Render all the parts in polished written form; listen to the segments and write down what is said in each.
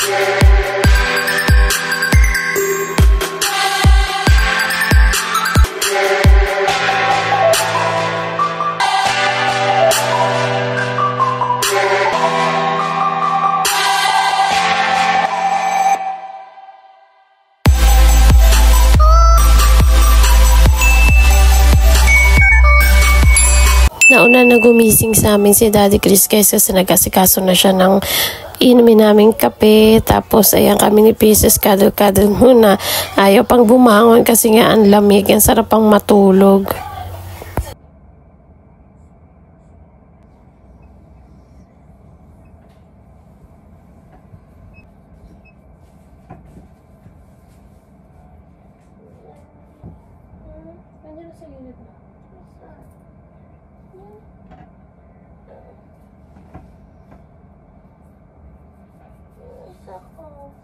Nauna na gumising sa amin si Daddy Chris guys kasi nag-asikaso na siya ng inumin namin kape. Tapos ayan kami ni Pieces kadol-kadol muna. Ayaw pang bumangon kasi nga ang lamig. Ang sarap pang matulog.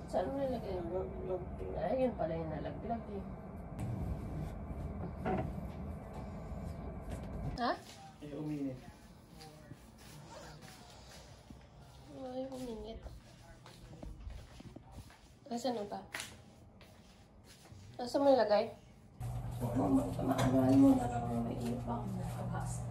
Saan mo nilagay? Ayun pala yung nalaglag eh. Ha? Ay, uminit. Ay, uminit. Nasaan mo ba? Nasaan mo nilagay? Maaralan mo na lang may init pa ako nakabasa.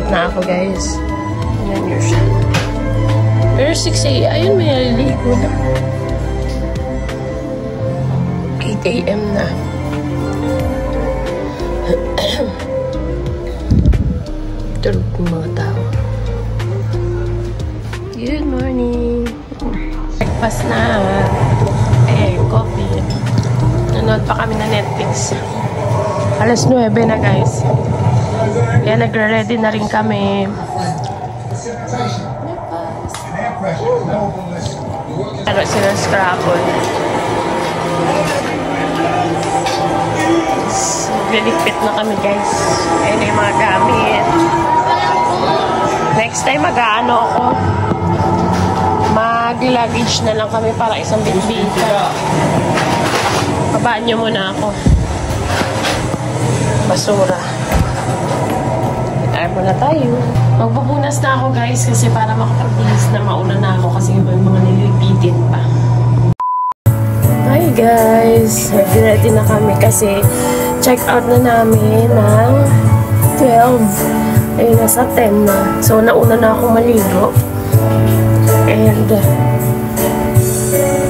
Na ako guys. Ayan yun siya. Pero 6 a.m. Ayun may naliligo na. 8 a.m. na. Tulog ng mga tao. Good morning. Breakfast na. Coffee. Nanood pa kami na Netflix. Alas 9 na guys. Kaya nagre-ready na rin kami. Pero sila Scrabble. Liligpit na kami guys. Ayan yung mga gamit. Next time mag-ano ako. Mag-luggage na lang kami para isang bitbita. Babaan nyo muna ako. Basura. Ay muna tayo. Magbubunas na ako guys kasi para makapagbilis na mauna na ako kasi may mga nililipitin pa. Hi guys! Ready na kami kasi check out na namin ng 12. Ayun, nasa 10 na. So nauna na ako maligo. And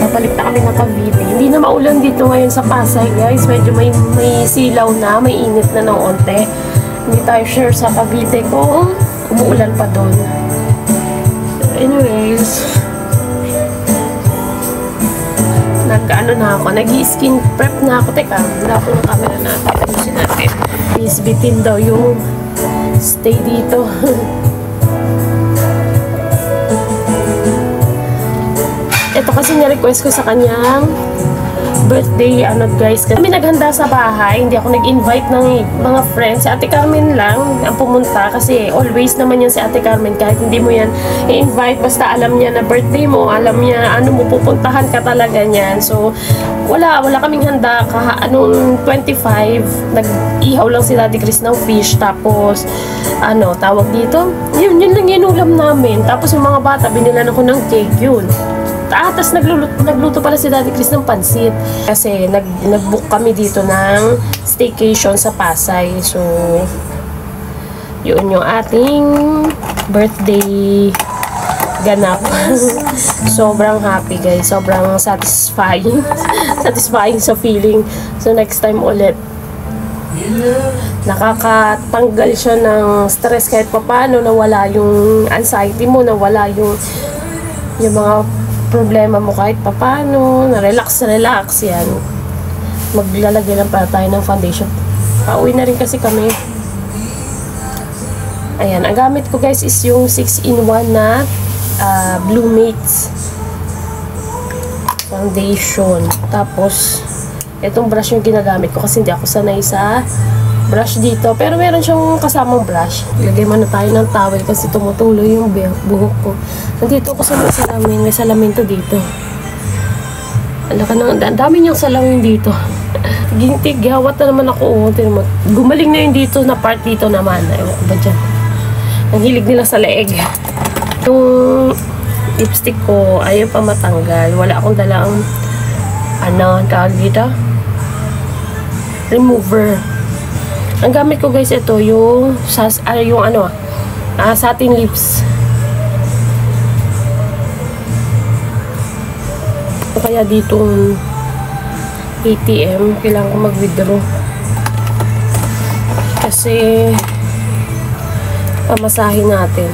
papalit na kami ng Cavite. Hindi na maulan dito ngayon sa Pasay guys. Medyo may silaw na, may init na ng onte. Hindi tayo sure sa Cavite kung umuulan pa doon. So anyways, nag-ano na ako, nag-skin prep na ako. Teka, wala ko ng camera natin. Ayusin natin. Please bitin daw yung stay dito. Ito kasi na-request ko sa kanyang birthday, guys. Kami naghanda sa bahay, hindi ako nag-invite ng mga friends. Si Ate Carmen lang ang pumunta kasi always naman yan si Ate Carmen. Kahit hindi mo yan i-invite, basta alam niya na birthday mo, alam niya ano mo, pupuntahan ka talaga niyan. So, wala kaming handa. Anong 25, nag-ihaw lang si Daddy Chris ng fish. Tapos, tawag dito? Yun lang inulam namin. Tapos yung mga bata, binilan ako ng cake, yun. Tapos nagluto pala si Daddy Chris ng pansit. Kasi nag-book kami dito ng staycation sa Pasay. So, yun yung ating birthday ganap. Sobrang happy guys. Sobrang satisfying. Satisfying sa feeling. So, next time ulit. Nakakatanggal siya ng stress kahit paano, nawala yung anxiety mo, nawala yung mga problema mo kahit papano, na-relax, yan. Maglalagay lang para tayo ng foundation. Pauwi na rin kasi kami. Ayan, ang gamit ko guys is yung 6-in-1 na Blue Mates foundation. Tapos, itong brush yung ginagamit ko kasi hindi ako sanay sa brush dito. Pero meron siyang kasamang brush. Ilagay muna tayo ng towel kasi tumutuloy yung buhok ko. Nandito ako sa may salamin. May salamin to dito. Ang dami niyang salamin dito. Gintig, hawat na naman ako. Gumaling na yung dito na part dito naman. Ewan ko ba dyan. Ang hilig nila sa leeg. Yung lipstick ko, ayaw pa matanggal. Wala akong dalang tawag dito? Remover. Ang gamit ko guys, ito yung satin lips. Kaya ditong ATM, kailangan ko mag-withdraw. Kasi pamasahin natin.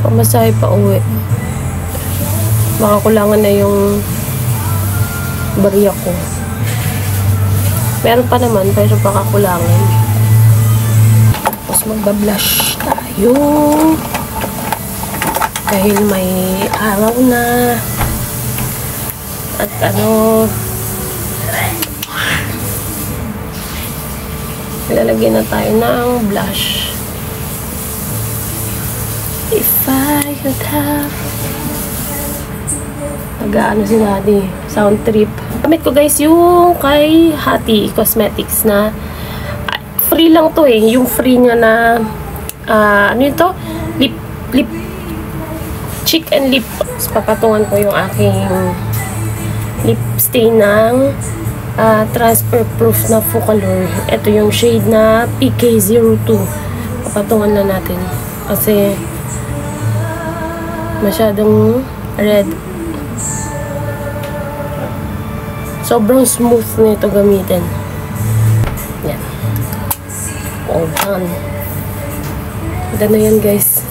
Pamasahe pa uwi. Baka kulangan na yung bariya ko. Meron pa naman, pero baka kulangan. Tapos magba-blush tayo. Dahil may araw na. At lalagyan na tayo ng blush. If I could have nag-aano si Daddy, sound trip. Gamit ko guys yung kay Hati Cosmetics na free lang to eh. Yung free niya na ano yun to? Lip cheek and lip. So, papatungan ko yung aking lip stain ng transfer proof na Focalure. Ito yung shade na PK02. Papatungan na natin kasi masyadong red. Sobrang smooth na ito gamitin. Yan. All done. Ganda na yan guys.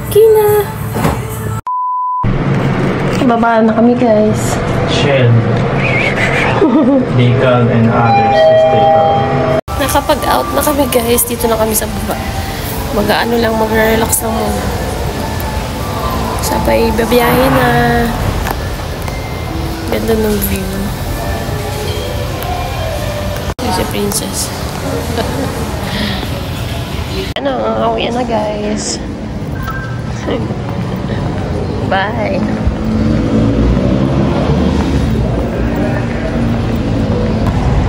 Kina! Baba na kami guys. Shell, Decal, and others is Decal. Nakapag-out na kami guys. Dito na kami sa baba. Mag-ano lang, mag-relax lang muna. Sabay babiyahin na. Ganda ng view. Si Princess. Awi na guys. Bye.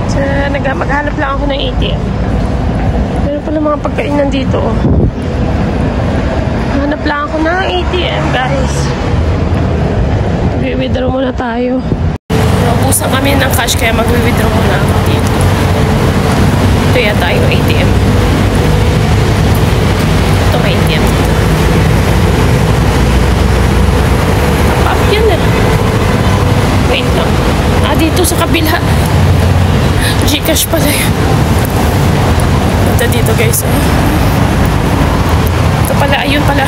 So, maghanap lang ako ng ATM. Meron pala mga pagkainan dito. Hanap lang ako ng ATM, guys. Mag-withdraw muna tayo. Naubusan kami ng cash, kaya mag-withdraw muna ako dito. Ito yata yung ATM. Ito may ATM dito. Pop yan eh. Wait lang. Dito sa kabila. Gcash pala yun. Ito dito guys. Ito pala, ayun pala.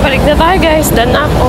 Balik na tayo guys. Done na ako.